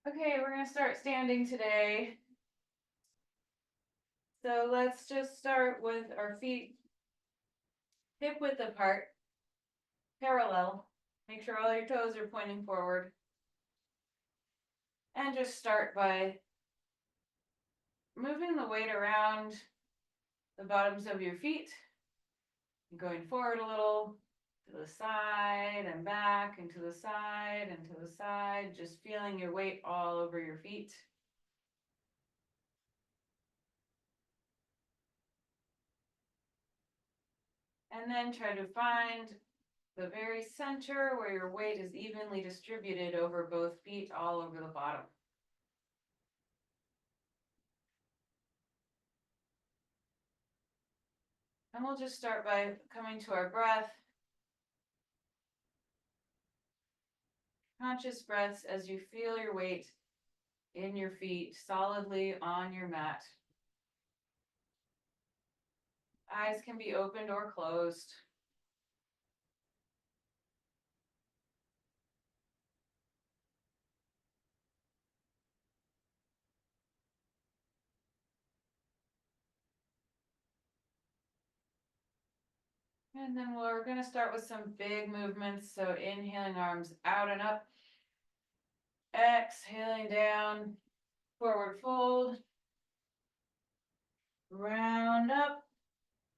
Okay, we're gonna start standing today. So let's just start with our feet hip width apart, parallel. Make sure all your toes are pointing forward. And just start by moving the weight around the bottoms of your feet, going forward a little, to the side and back, and to the side and to the side, just feeling your weight all over your feet. And then try to find the very center where your weight is evenly distributed over both feet all over the bottom. And we'll just start by coming to our breath. Conscious breaths as you feel your weight in your feet solidly on your mat. Eyes can be opened or closed. And then we're going to start with some big movements. So inhaling, arms out and up. Exhaling down, forward fold. Round up.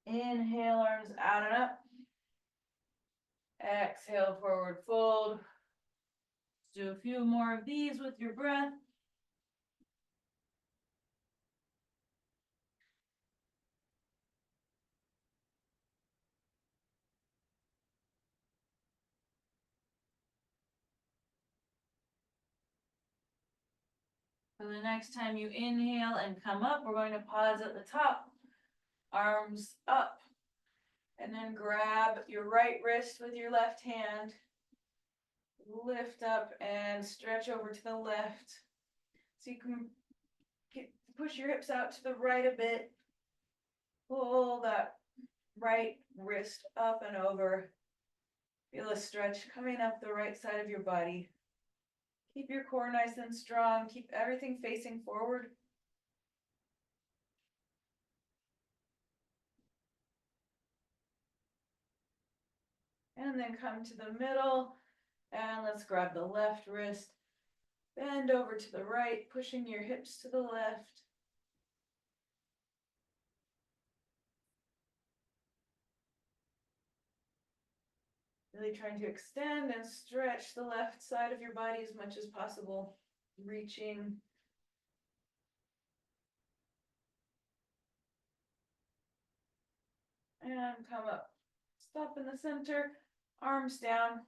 Inhale, arms out and up. Exhale, forward fold. Let's do a few more of these with your breath. For the next time you inhale and come up, we're going to pause at the top. Arms up. And then grab your right wrist with your left hand. Lift up and stretch over to the left. So you can push your hips out to the right a bit. Pull that right wrist up and over. Feel a stretch coming up the right side of your body. Keep your core nice and strong. Keep everything facing forward. And then come to the middle. And let's grab the left wrist. Bend over to the right, pushing your hips to the left. Really trying to extend and stretch the left side of your body as much as possible. Reaching. And come up. Stop in the center. Arms down.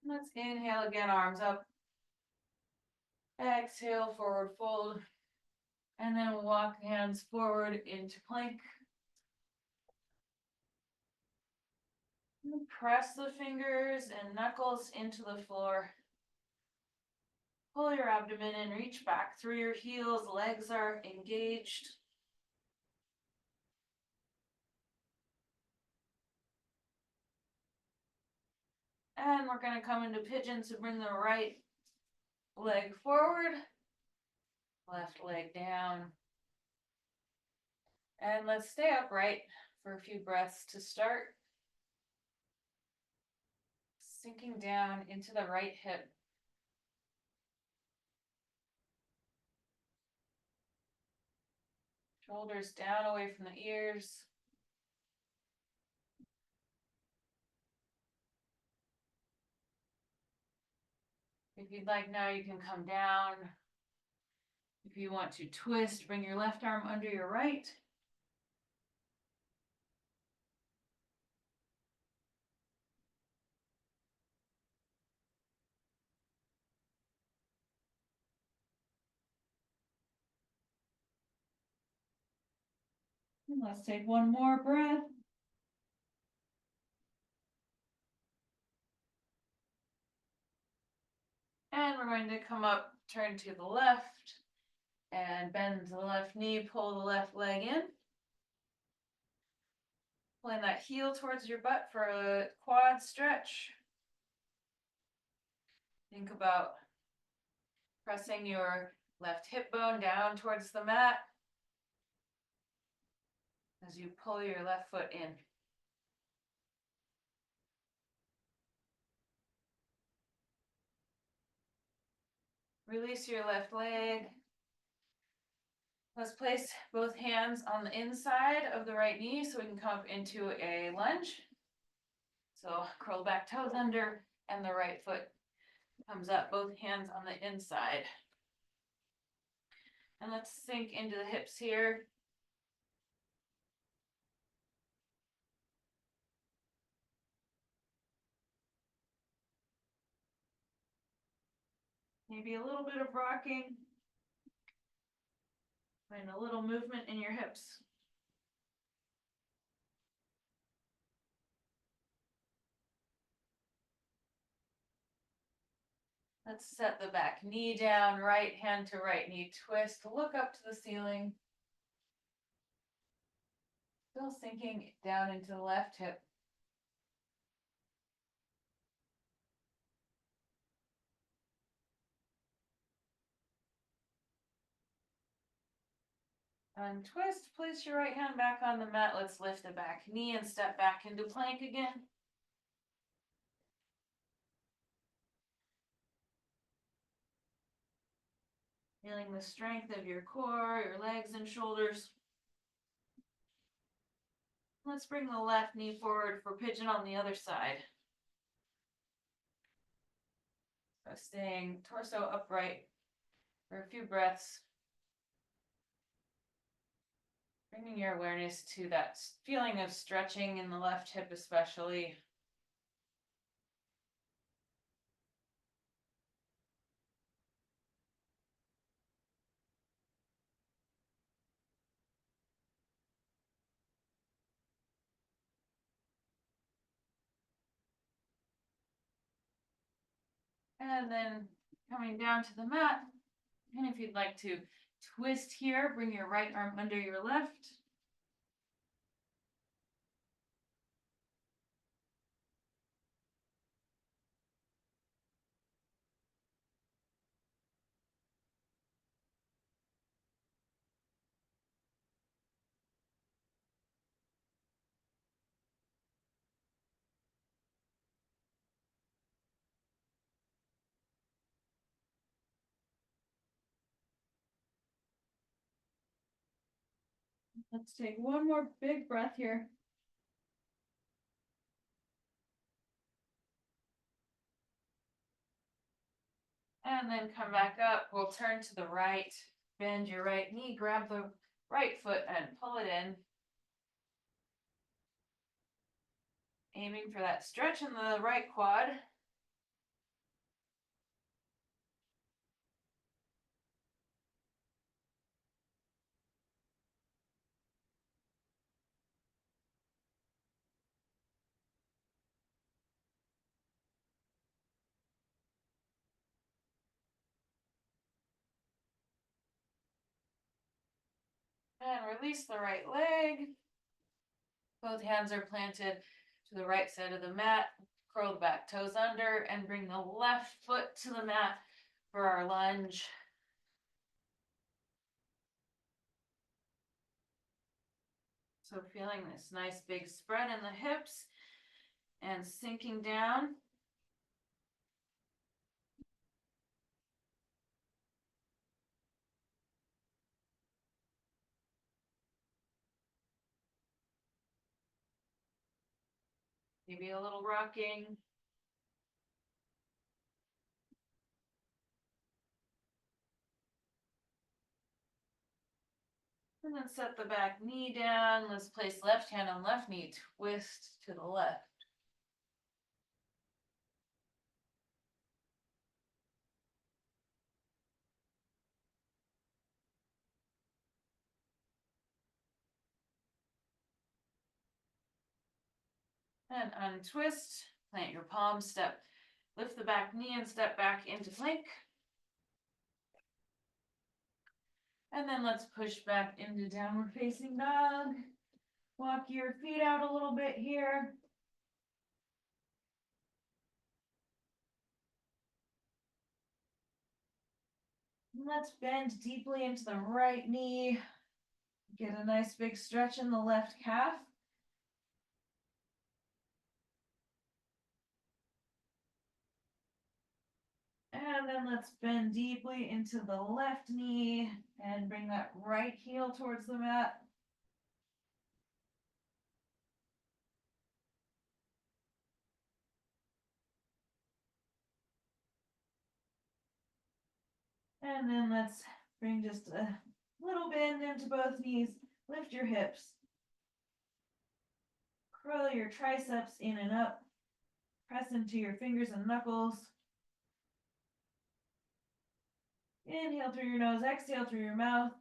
Let's inhale again, arms up. Exhale, forward fold. And then walk hands forward into plank. Press the fingers and knuckles into the floor. Pull your abdomen in, reach back through your heels, legs are engaged. And we're going to come into pigeon, so bring the right leg forward, left leg down. And let's stay upright for a few breaths to start. Sinking down into the right hip. Shoulders down away from the ears. If you'd like now, you can come down. If you want to twist, bring your left arm under your right. And let's take one more breath. And we're going to come up, turn to the left, and bend the left knee, pull the left leg in. Pulling that heel towards your butt for a quad stretch. Think about pressing your left hip bone down towards the mat as you pull your left foot in. Release your left leg. Let's place both hands on the inside of the right knee so we can come up into a lunge. So curl back toes under and the right foot comes up, both hands on the inside. And let's sink into the hips here. Maybe a little bit of rocking. Find a little movement in your hips. Let's set the back knee down, right hand to right knee twist, look up to the ceiling. Still sinking down into the left hip. Untwist, place your right hand back on the mat. Let's lift the back knee and step back into plank again. Feeling the strength of your core, your legs and shoulders. Let's bring the left knee forward for pigeon on the other side. So staying torso upright for a few breaths. Bringing your awareness to that feeling of stretching in the left hip especially. And then coming down to the mat. And if you'd like to twist here, bring your right arm under your left. Let's take one more big breath here. And then come back up. We'll turn to the right, bend your right knee, grab the right foot and pull it in. Aiming for that stretch in the right quad. And release the right leg. Both hands are planted to the right side of the mat. Curl the back toes under and bring the left foot to the mat for our lunge. So feeling this nice big spread in the hips and sinking down. Maybe a little rocking. And then set the back knee down. Let's place left hand on left knee, twist to the left. And untwist, plant your palms, lift the back knee and step back into plank. And then let's push back into downward facing dog. Walk your feet out a little bit here. Let's bend deeply into the right knee. Get a nice big stretch in the left calf. And then let's bend deeply into the left knee and bring that right heel towards the mat. And then let's bring just a little bend into both knees. Lift your hips. Curl your triceps in and up. Press into your fingers and knuckles. Inhale through your nose, exhale through your mouth.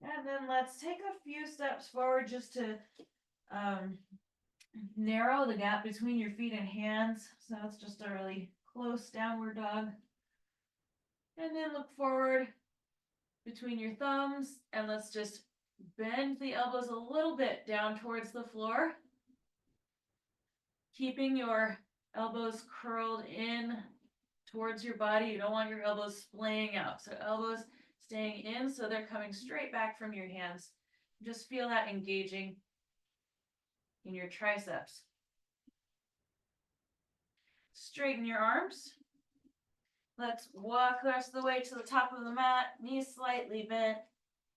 And then let's take a few steps forward just to narrow the gap between your feet and hands. So it's just a really close downward dog. And then look forward between your thumbs and let's just bend the elbows a little bit down towards the floor. Keeping your elbows curled in towards your body. You don't want your elbows splaying out. So elbows staying in so they're coming straight back from your hands. Just feel that engaging in your triceps. Straighten your arms. Let's walk the rest of the way to the top of the mat, knees slightly bent.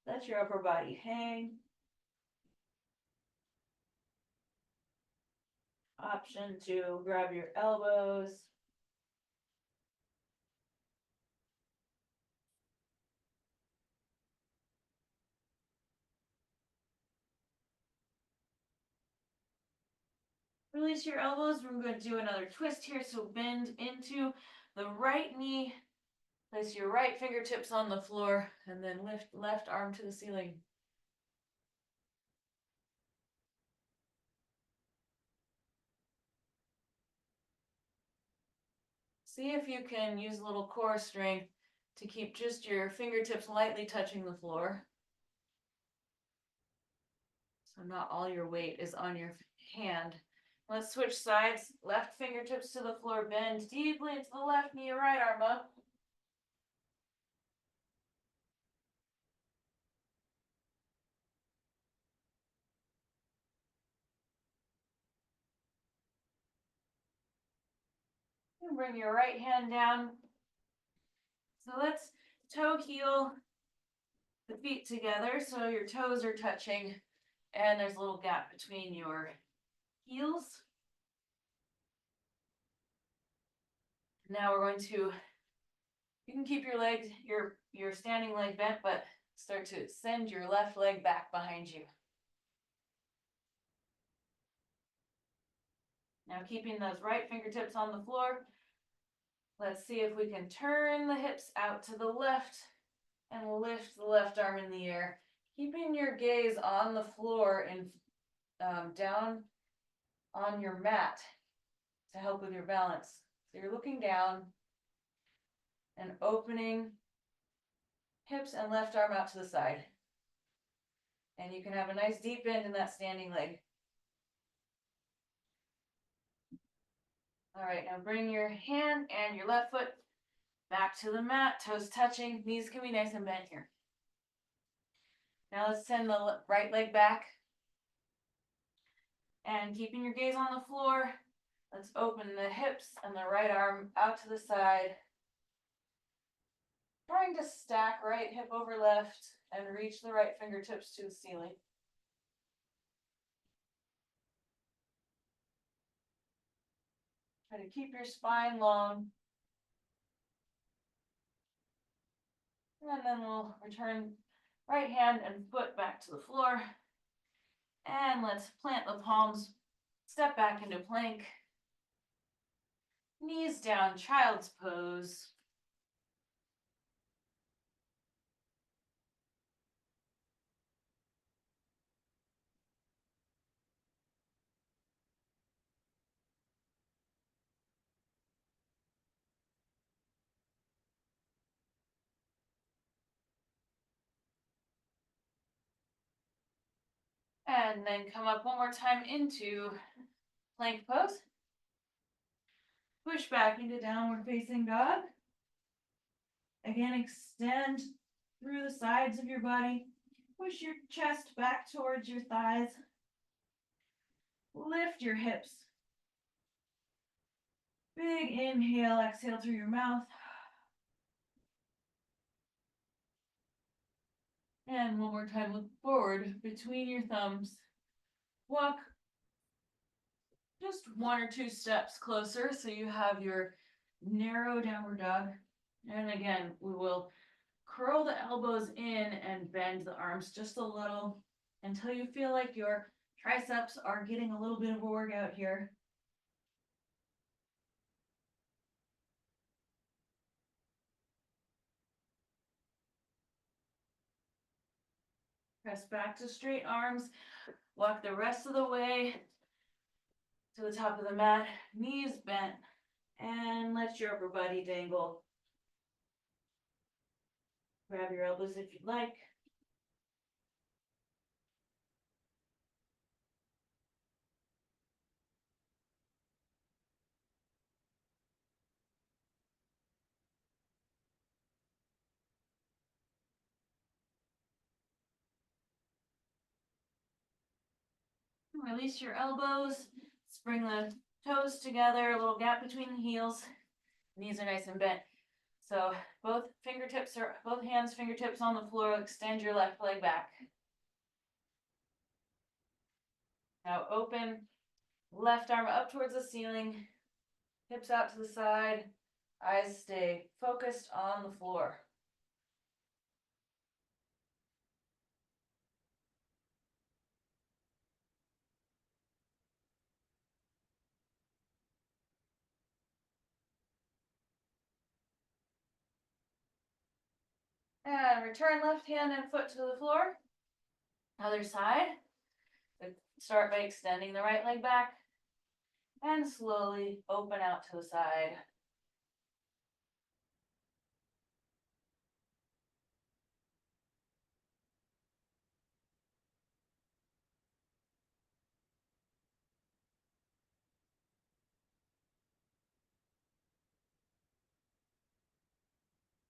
Let your upper body hang. Option to grab your elbows. Release your elbows. We're going to do another twist here. So bend into the right knee. Place your right fingertips on the floor and then lift left arm to the ceiling. See if you can use a little core strength to keep just your fingertips lightly touching the floor. So not all your weight is on your hand. Let's switch sides. Left fingertips to the floor, bend deeply into the left knee, right arm up. And bring your right hand down. So let's toe heel the feet together so your toes are touching and there's a little gap between your heels. Now we're going to, you can keep your legs, your standing leg bent, but start to send your left leg back behind you. Now keeping those right fingertips on the floor, let's see if we can turn the hips out to the left and lift the left arm in the air. Keeping your gaze on the floor and down on your mat to help with your balance. So you're looking down and opening hips and left arm out to the side. And you can have a nice deep bend in that standing leg. All right, now bring your hand and your left foot back to the mat, toes touching, knees can be nice and bent here. Now let's send the right leg back. And keeping your gaze on the floor, let's open the hips and the right arm out to the side. Trying to stack right hip over left and reach the right fingertips to the ceiling. Try to keep your spine long. And then we'll return right hand and foot back to the floor. And let's plant the palms, step back into plank. Knees down, child's pose. And then come up one more time into plank pose. Push back into downward facing dog. Again, extend through the sides of your body. Push your chest back towards your thighs. Lift your hips. Big inhale, exhale through your mouth. And one more time, look forward between your thumbs. Walk just 1 or 2 steps closer so you have your narrow downward dog. And again, we will curl the elbows in and bend the arms just a little until you feel like your triceps are getting a little bit of a workout here. Press back to straight arms. Walk the rest of the way to the top of the mat, knees bent, and let your upper body dangle. Grab your elbows if you'd like. Release your elbows. Let's bring the toes together, a little gap between the heels. Knees are nice and bent. So both hands, fingertips on the floor. Extend your left leg back. Now open, left arm up towards the ceiling, hips out to the side, eyes stay focused on the floor. And return left hand and foot to the floor. Other side. Start by extending the right leg back and slowly open out to the side.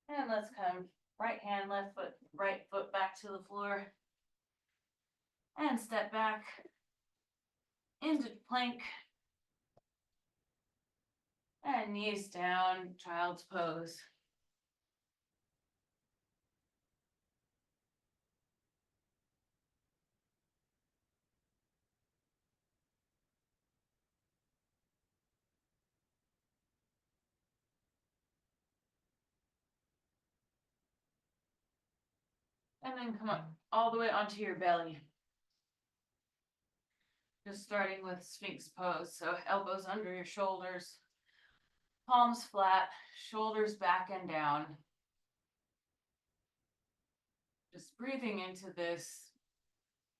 And let's come right hand, left foot, right foot back to the floor. And step back into plank. And knees down, child's pose. And then come up all the way onto your belly. Just starting with Sphinx pose. So elbows under your shoulders, palms flat, shoulders back and down. Just breathing into this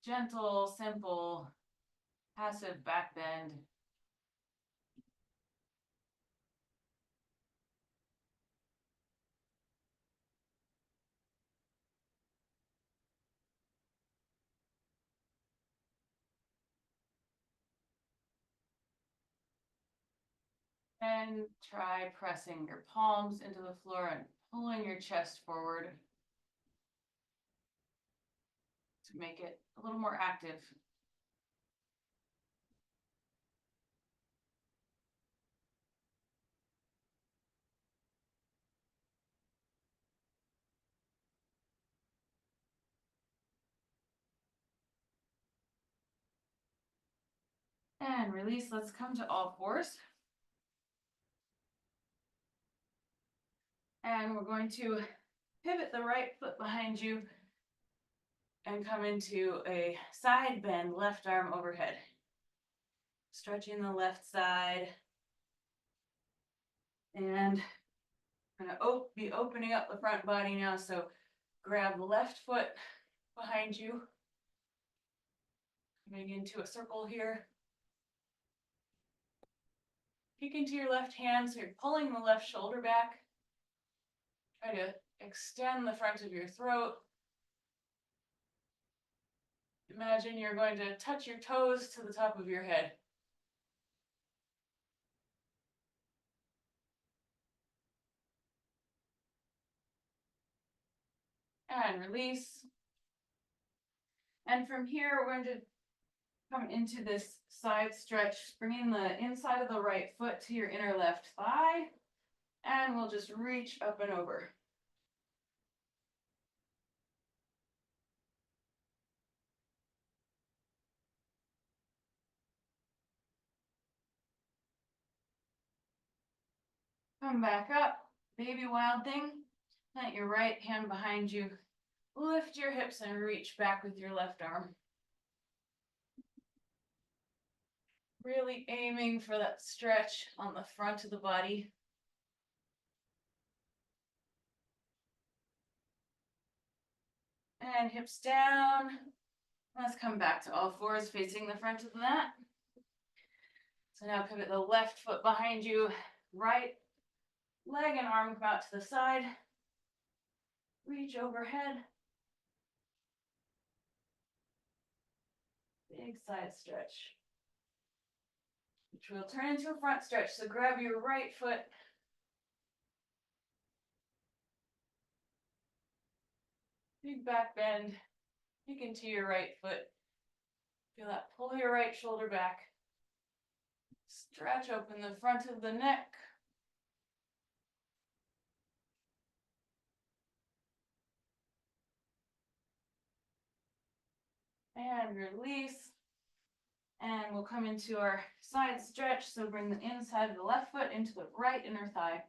gentle, simple, passive back bend. And try pressing your palms into the floor and pulling your chest forward to make it a little more active. And release. Let's come to all fours. And we're going to pivot the right foot behind you and come into a side bend, left arm overhead. Stretching the left side. And I'm gonna be opening up the front body now. So grab the left foot behind you. Coming into a circle here. Peek into your left hand, so you're pulling the left shoulder back. Try to extend the front of your throat. Imagine you're going to touch your toes to the top of your head. and release. And from here, we're going to come into this side stretch, bringing the inside of the right foot to your inner left thigh, and we'll just reach up and over. Come back up, baby wild thing. Plant your right hand behind you. Lift your hips and reach back with your left arm. Really aiming for that stretch on the front of the body. And hips down. Let's come back to all fours facing the front of the mat. So now pivot the left foot behind you, right leg and arm come out to the side. Reach overhead. Big side stretch, which will turn into a front stretch. So grab your right foot. Big back bend. Kick into your right foot. Feel that. Pull your right shoulder back. Stretch open the front of the neck. And release. And we'll come into our side stretch. So bring the inside of the left foot into the right inner thigh.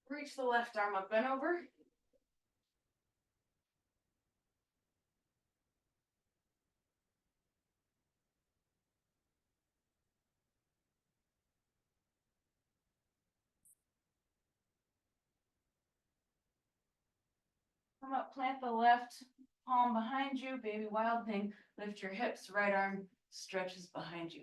Reach the left arm up and over. Come up, plant the left palm behind you, baby wild thing. Lift your hips, right arm stretches behind you.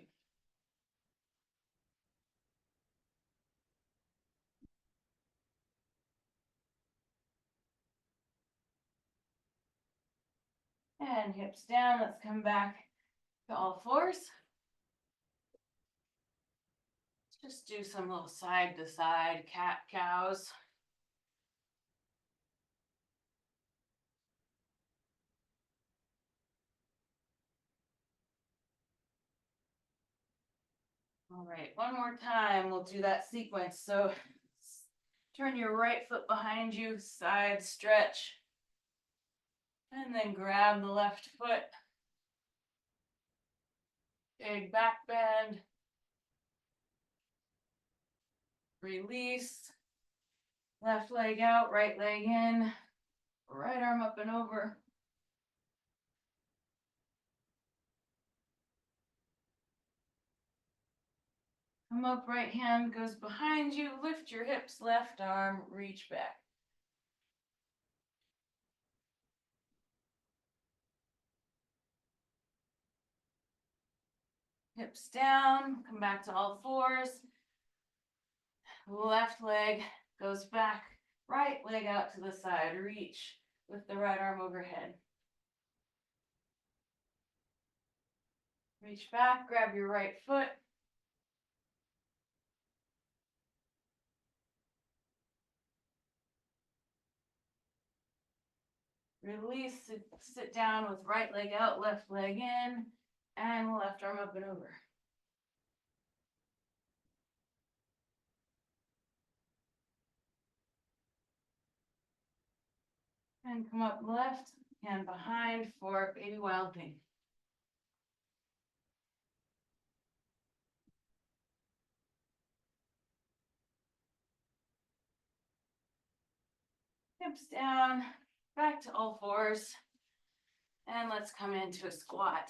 And hips down, let's come back to all fours. Let's just do some little side to side cat cows. All right, one more time, we'll do that sequence. So turn your right foot behind you, side stretch, and then grab the left foot. Big back bend. Release. Left leg out, right leg in. Right arm up and over. Come up, right hand goes behind you. Lift your hips, left arm, reach back. Hips down, come back to all fours. Left leg goes back, right leg out to the side. Reach with the right arm overhead. Reach back, grab your right foot. Release, sit down with right leg out, left leg in, and left arm up and over. And come up left, hand behind for baby wild thing. Hips down, back to all fours. And let's come into a squat.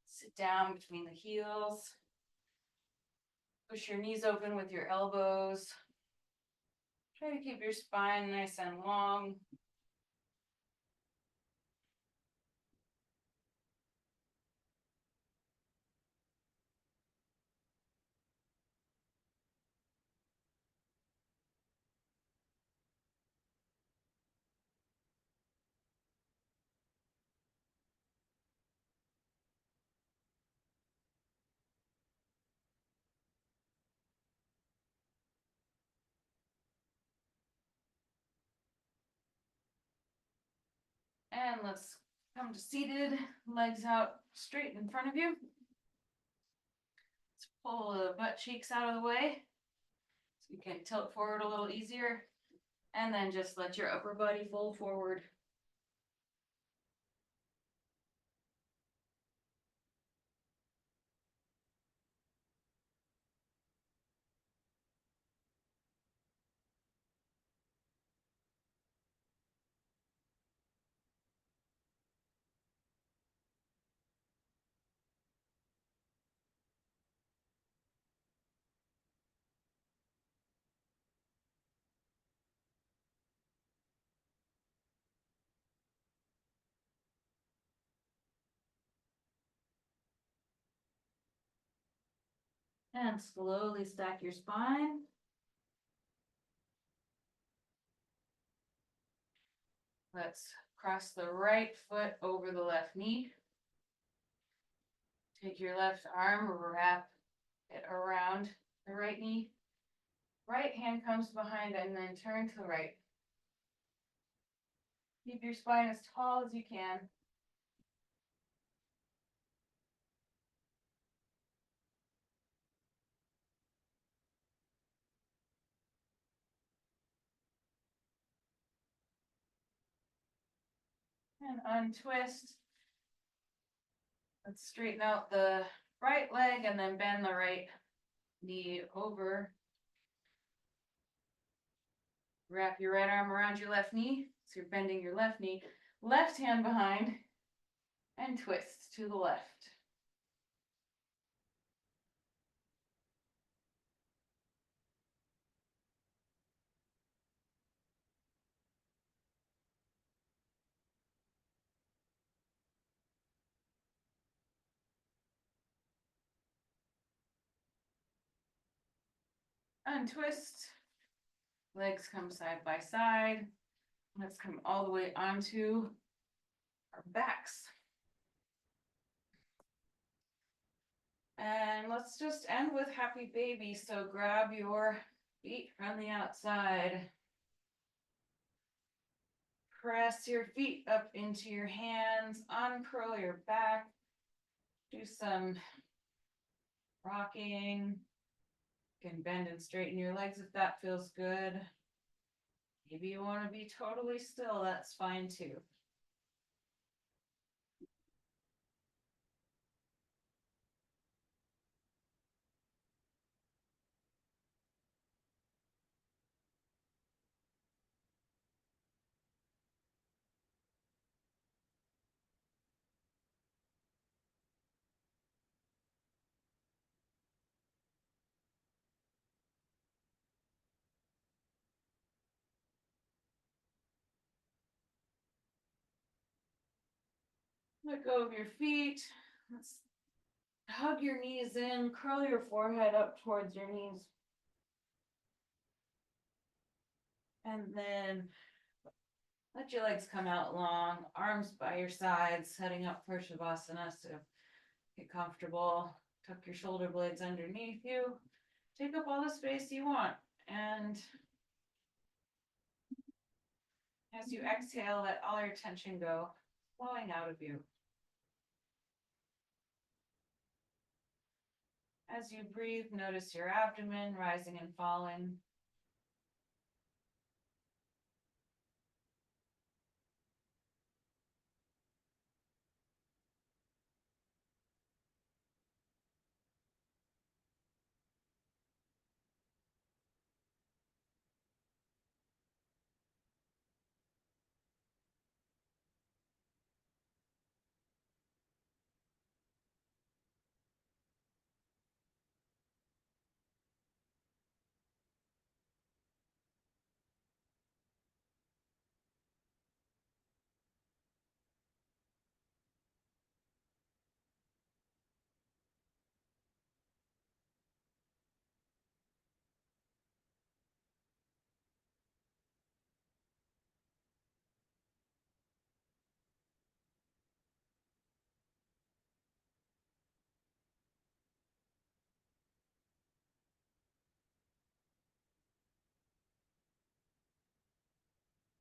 Sit down between the heels. Push your knees open with your elbows. Try to keep your spine nice and long. And let's come to seated, legs out straight in front of you. Let's pull the butt cheeks out of the way so you can tilt forward a little easier. And then just let your upper body fold forward. And slowly stack your spine. Let's cross the right foot over the left knee. Take your left arm, wrap it around the right knee. Right hand comes behind and then turn to the right. Keep your spine as tall as you can. And untwist. Let's straighten out the right leg and then bend the right knee over. Wrap your right arm around your left knee. So you're bending your left knee. Left hand behind and twist to the left. Untwist. Legs come side by side. Let's come all the way onto our backs. And let's just end with happy baby. So grab your feet from the outside. Press your feet up into your hands, uncurl your back. Do some rocking. You can bend and straighten your legs if that feels good. Maybe you want to be totally still, that's fine too. Let go of your feet. Let's hug your knees in, curl your forehead up towards your knees. And then let your legs come out long, arms by your sides, setting up for Shavasana. So get comfortable, tuck your shoulder blades underneath you, take up all the space you want. And as you exhale, let all your tension go, flowing out of you. As you breathe, notice your abdomen rising and falling.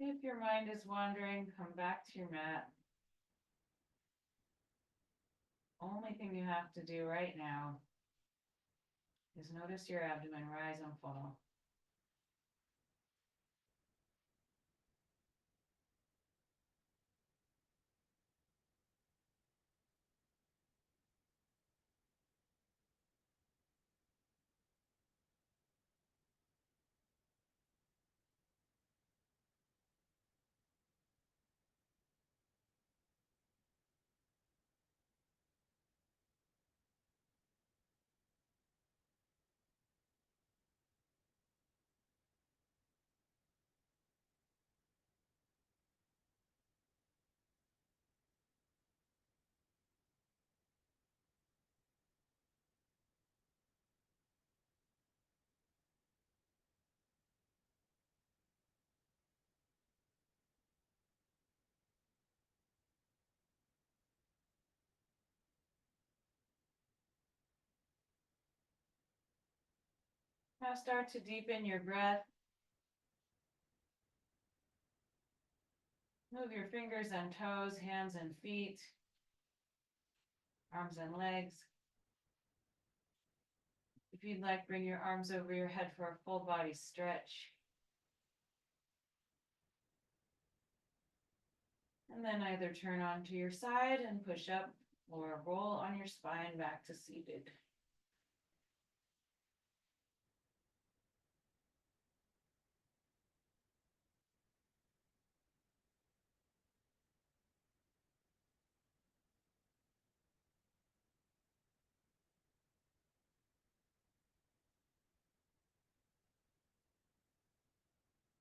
If your mind is wandering, come back to your mat. only thing you have to do right now is notice your abdomen rise and fall. Now start to deepen your breath. Move your fingers and toes, hands and feet, arms and legs. If you'd like, bring your arms over your head for a full body stretch. And then either turn onto your side and push up or roll on your spine back to seated.